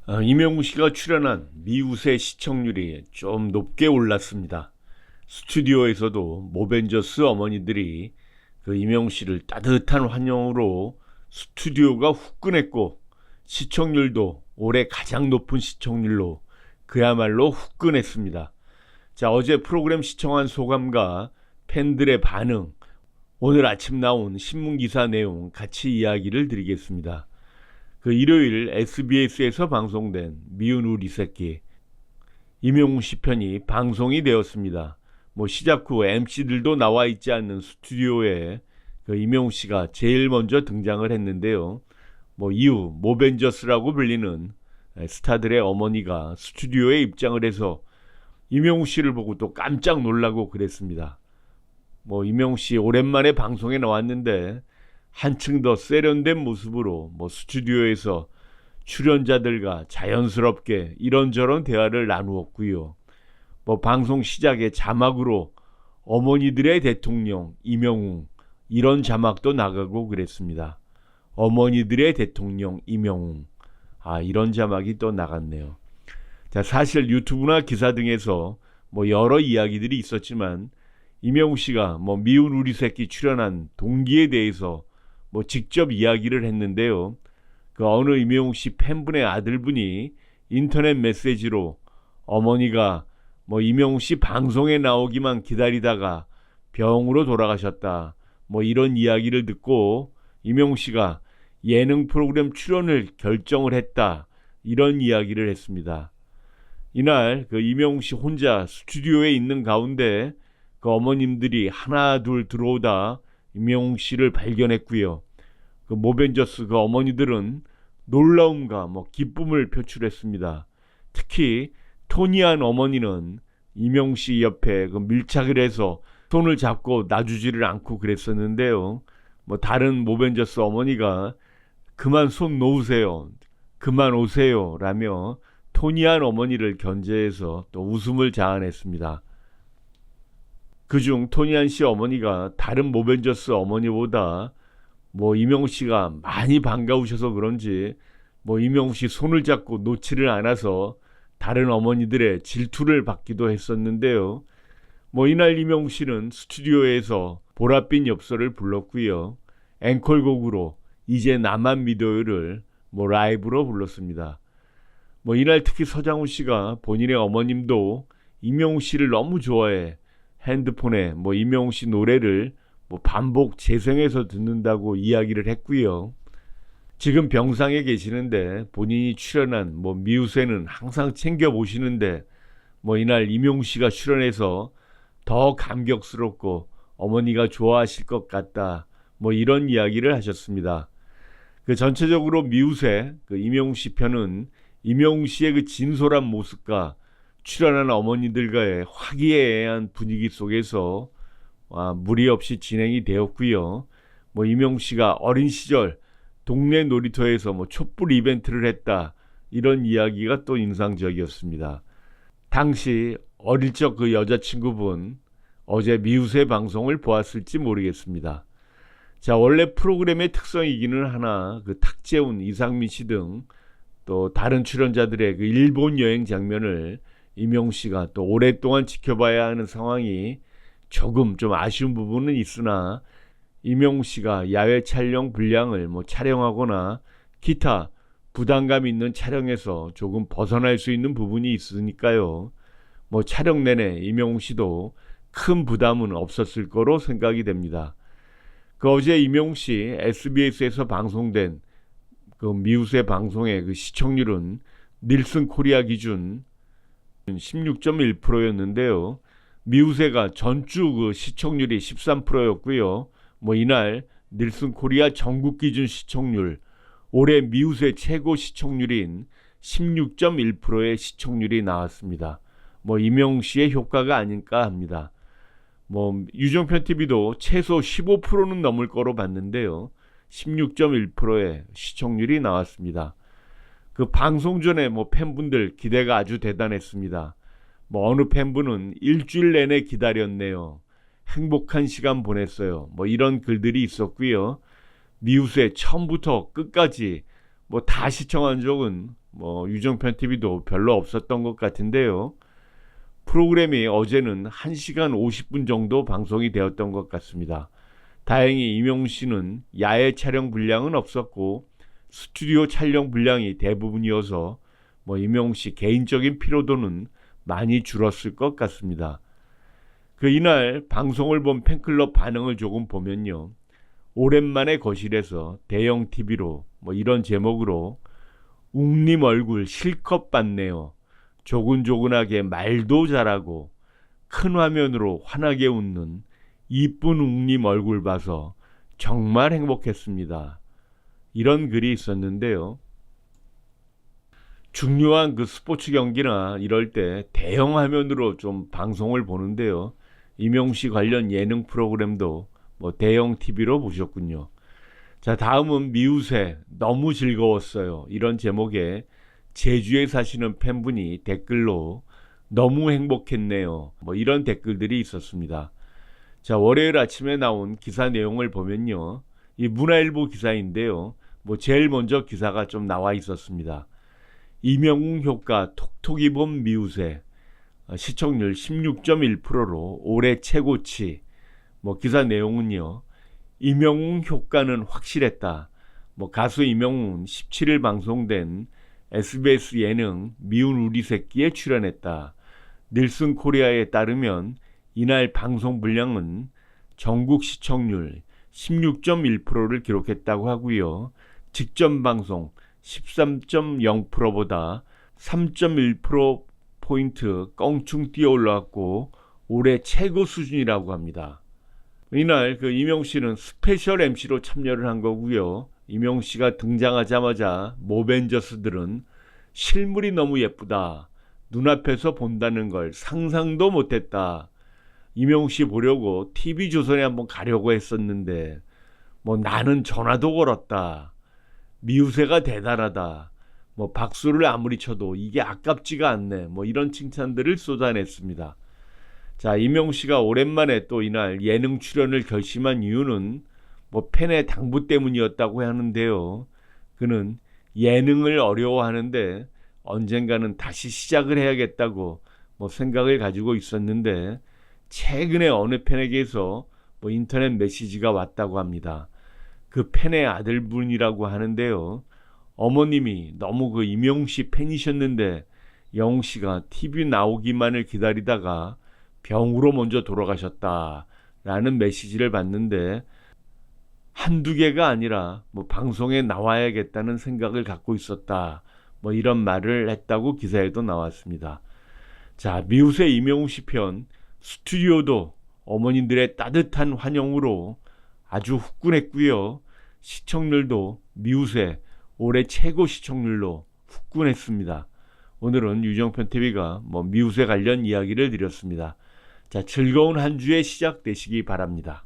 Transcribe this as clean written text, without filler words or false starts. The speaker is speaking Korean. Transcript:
이명웅 씨가 출연한 미우새 시청률이 좀 높게 올랐습니다. 스튜디오에서도 모벤져스 어머니들이 이명웅 씨를 따뜻한 환영으로 스튜디오가 후끈했고, 시청률도 올해 가장 높은 시청률로 그야말로 후끈했습니다. 자, 어제 프로그램 시청한 소감과 팬들의 반응, 오늘 아침 나온 신문기사 내용 같이 이야기를 드리겠습니다. 일요일 SBS에서 방송된 미운 우리 새끼, 임영웅 씨 편이 방송이 되었습니다. 시작 후 MC들도 나와 있지 않는 스튜디오에 임영웅 씨가 제일 먼저 등장을 했는데요. 이후 모벤져스라고 불리는 스타들의 어머니가 스튜디오에 입장을 해서 임영웅 씨를 보고 또 깜짝 놀라고 그랬습니다. 임영웅 씨 오랜만에 방송에 나왔는데 한층 더 세련된 모습으로 스튜디오에서 출연자들과 자연스럽게 이런저런 대화를 나누었고요. 방송 시작에 자막으로 어머니들의 대통령 임영웅, 이런 자막도 나가고 그랬습니다. 어머니들의 대통령 임영웅, 이런 자막이 또 나갔네요. 자, 사실 유튜브나 기사 등에서 여러 이야기들이 있었지만 임영웅 씨가 미운 우리 새끼 출연한 동기에 대해서 직접 이야기를 했는데요. 어느 임영웅 씨 팬분의 아들분이 인터넷 메시지로 어머니가 임영웅 씨 방송에 나오기만 기다리다가 병으로 돌아가셨다, 이런 이야기를 듣고 임영웅 씨가 예능 프로그램 출연을 결정을 했다, 이런 이야기를 했습니다. 이날 임영웅 씨 혼자 스튜디오에 있는 가운데 어머님들이 하나 둘 들어오다 임영웅 씨를 발견했고요. 모벤져스 어머니들은 놀라움과 기쁨을 표출했습니다. 특히 토니안 어머니는 임영웅 씨 옆에 밀착을 해서 손을 잡고 놔주지를 않고 그랬었는데요. 다른 모벤져스 어머니가 그만 손 놓으세요, 그만 오세요 라며 토니안 어머니를 견제해서 또 웃음을 자아냈습니다. 그중 토니안 씨 어머니가 다른 모벤져스 어머니보다 임영웅 씨가 많이 반가우셔서 그런지 임영웅 씨 손을 잡고 놓지를 않아서 다른 어머니들의 질투를 받기도 했었는데요. 이날 임영웅 씨는 스튜디오에서 보랏빛 엽서를 불렀고요. 앵콜곡으로 이제 나만 믿어요를 라이브로 불렀습니다. 이날 특히 서장훈 씨가 본인의 어머님도 임영웅 씨를 너무 좋아해 핸드폰에 임영웅 씨 노래를 반복 재생해서 듣는다고 이야기를 했고요. 지금 병상에 계시는데 본인이 출연한 미우새는 항상 챙겨보시는데 이날 임영웅 씨가 출연해서 더 감격스럽고 어머니가 좋아하실 것 같다, 이런 이야기를 하셨습니다. 전체적으로 미우새 임영웅 씨 편은 임영웅 씨의 진솔한 모습과 출연한 어머니들과의 화기애애한 분위기 속에서 무리 없이 진행이 되었고요. 임영웅 씨가 어린 시절 동네 놀이터에서 촛불 이벤트를 했다, 이런 이야기가 또 인상적이었습니다. 당시 어릴 적 여자친구분 어제 미우새 방송을 보았을지 모르겠습니다. 자, 원래 프로그램의 특성이기는 하나 탁재훈, 이상민 씨 등 또 다른 출연자들의 일본 여행 장면을 임영웅 씨가 또 오랫동안 지켜봐야 하는 상황이 조금 좀 아쉬운 부분은 있으나 임영웅 씨가 야외 촬영 분량을 촬영하거나 기타 부담감 있는 촬영에서 조금 벗어날 수 있는 부분이 있으니까요. 촬영 내내 임영웅 씨도 큰 부담은 없었을 거로 생각이 됩니다. 어제 임영웅 씨 SBS에서 방송된 미우새 방송의 시청률은 닐슨 코리아 기준 16.1%였는데요. 미우새가 전주 시청률이 13%였고요. 이날 닐슨 코리아 전국 기준 시청률, 올해 미우새 최고 시청률인 16.1%의 시청률이 나왔습니다. 임영웅 씨의 효과가 아닐까 합니다. 유정편 TV도 최소 15%는 넘을 거로 봤는데요. 16.1%의 시청률이 나왔습니다. 방송 전에 팬분들 기대가 아주 대단했습니다. 어느 팬분은 일주일 내내 기다렸네요, 행복한 시간 보냈어요, 이런 글들이 있었고요. 미우새 처음부터 끝까지 다 시청한 적은 뭐 유정편 TV도 별로 없었던 것 같은데요. 프로그램이 어제는 1시간 50분 정도 방송이 되었던 것 같습니다. 다행히 임영웅 씨는 야외 촬영 분량은 없었고 스튜디오 촬영 분량이 대부분이어서 뭐 임영웅 씨 개인적인 피로도는 많이 줄었을 것 같습니다. 이날 방송을 본 팬클럽 반응을 조금 보면요. 오랜만에 거실에서 대형 TV로 뭐 이런 제목으로 웅님 얼굴 실컷 봤네요. 조근조근하게 말도 잘하고 큰 화면으로 환하게 웃는 이쁜 웅님 얼굴 봐서 정말 행복했습니다. 이런 글이 있었는데요. 중요한 스포츠 경기나 이럴 때 대형 화면으로 좀 방송을 보는데요. 임영웅 씨 관련 예능 프로그램도 뭐 대형 TV로 보셨군요. 자, 다음은 미우새 너무 즐거웠어요. 이런 제목에 제주에 사시는 팬분이 댓글로 너무 행복했네요. 뭐 이런 댓글들이 있었습니다. 자, 월요일 아침에 나온 기사 내용을 보면요. 이 문화일보 기사인데요. 뭐 제일 먼저 기사가 좀 나와 있었습니다. 임영웅 효과 톡톡이 본 미우새 시청률 16.1%로 올해 최고치. 뭐 기사 내용은요. 임영웅 효과는 확실했다. 뭐 가수 임영웅은 17일 방송된 SBS 예능 미운 우리 새끼에 출연했다. 닐슨 코리아에 따르면 이날 방송 분량은 전국 시청률 16.1%를 기록했다고 하고요. 직전 방송 13.0%보다 3.1%포인트 껑충 뛰어 올라왔고 올해 최고 수준이라고 합니다. 이날 임영웅 씨는 스페셜 MC로 참여를 한 거고요. 임영웅 씨가 등장하자마자 모벤저스들은 실물이 너무 예쁘다. 눈앞에서 본다는 걸 상상도 못했다. 임영웅 씨 보려고 TV조선에 한번 가려고 했었는데 뭐 나는 전화도 걸었다. 미우새가 대단하다. 뭐 박수를 아무리 쳐도 이게 아깝지가 않네. 뭐 이런 칭찬들을 쏟아냈습니다. 자, 임영웅 씨가 오랜만에 또 이날 예능 출연을 결심한 이유는 뭐 팬의 당부 때문이었다고 하는데요. 그는 예능을 어려워하는데 언젠가는 다시 시작을 해야겠다고 뭐 생각을 가지고 있었는데 최근에 어느 팬에게서 뭐 인터넷 메시지가 왔다고 합니다. 그 팬의 아들분이라고 하는데요. 어머님이 너무 임영웅 씨 팬이셨는데 영웅 씨가 TV 나오기만을 기다리다가 병으로 먼저 돌아가셨다라는 메시지를 받는데 한두 개가 아니라 뭐 방송에 나와야겠다는 생각을 갖고 있었다. 뭐 이런 말을 했다고 기사에도 나왔습니다. 자, 미우새 임영웅 씨 편 스튜디오도 어머님들의 따뜻한 환영으로 아주 후끈했고요. 시청률도 미우새 올해 최고 시청률로 후끈했습니다. 오늘은 유정편 TV가 뭐 미우새 관련 이야기를 드렸습니다. 자, 즐거운 한 주의 시작 되시기 바랍니다.